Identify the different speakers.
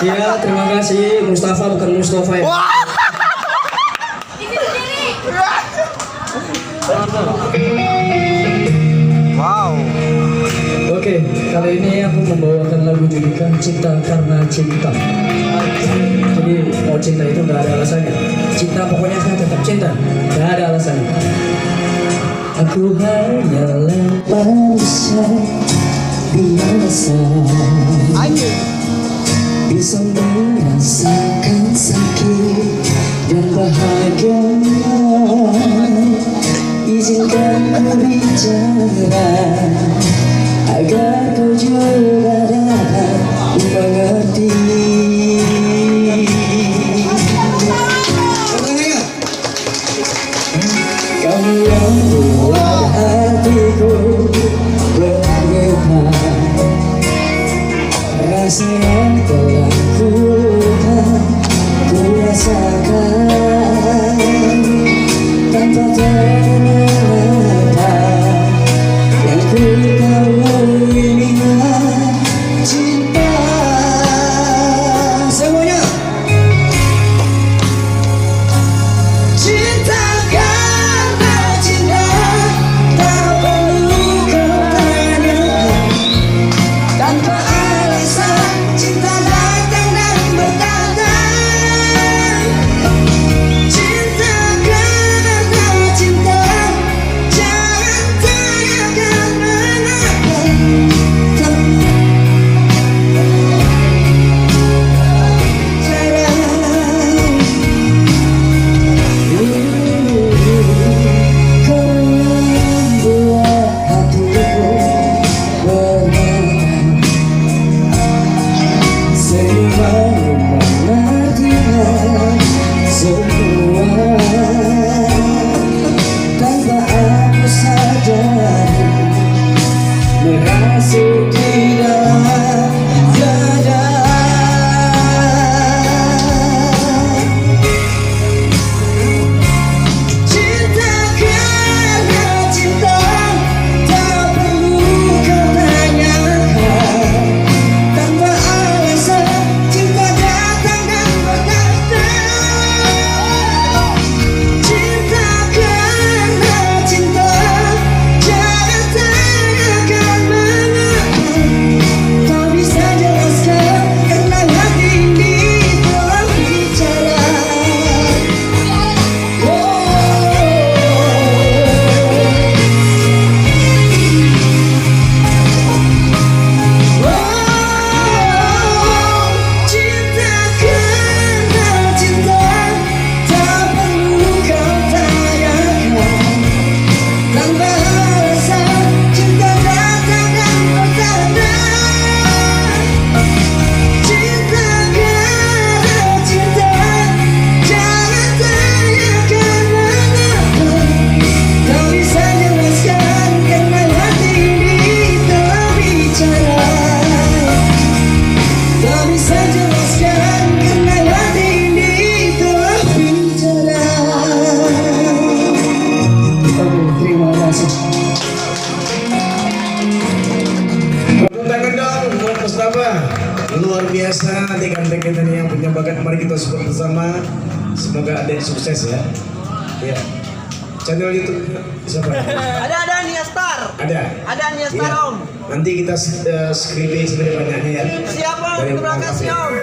Speaker 1: Iya, terima kasih Mustafa bukan Mustafa ya.
Speaker 2: Wow.
Speaker 1: Oke, kali ini aku membawakan lagu judulnya Cinta Karena Cinta. Jadi mau cinta itu gak ada alasannya. Cinta pokoknya saya tetap cinta, gak ada alasannya. Aku hanyalah manusia biasa, bisa merasakan sakit dan bahagia. Izinkan ku bicara agar kau juga dapat mengerti. Kamu yang buat hatiku bergetar, rasa yang telah ku rasakan tanpa ternyata yang ku tahu inilah cinta. Semuanya cinta karena cinta, tak perlu kau tanyakan. Tanpa alasan cinta datang dan berdatang. Cinta karena cinta, jangan tanyakan mengapa. Kau yang buat hatiku bergetar, seimbang mengartikan semua tanpa aku sadari, merasuki dalam dada. Cinta karena cinta, tak perlu kau tanyakan. Tanpa alasan cinta datang dan berdatang. Cinta karena cinta, jangan tanyakan mengapa. Tak bisa jelaskan karena hati ini telah bicara. Cinta karena cinta, tak perlu kau tanyakan. Tanpa alasan cinta datang dan berdatang. Cinta karena cinta, jangan tanyakan mengapa. Tak bisa jelaskan karena hati ini telah bicara. Tak bisa jelaskan karena hati ini telah bicara. Terima kasih.
Speaker 3: Tepuk tangan dong buat Mustafa. Luar biasa adik-adik kita nih yang punya bakat. Mari kita support bersama. Semoga adik sukses ya. Ya. Channel YouTube siapa?
Speaker 2: Ada Nia Star. Ada Nia Star
Speaker 3: Iya.
Speaker 2: Om.
Speaker 3: Nanti kita skripsi sebanyak-banyaknya ya.
Speaker 2: Siapa?
Speaker 3: Dari
Speaker 2: Terima kasih
Speaker 3: Om.
Speaker 2: Om.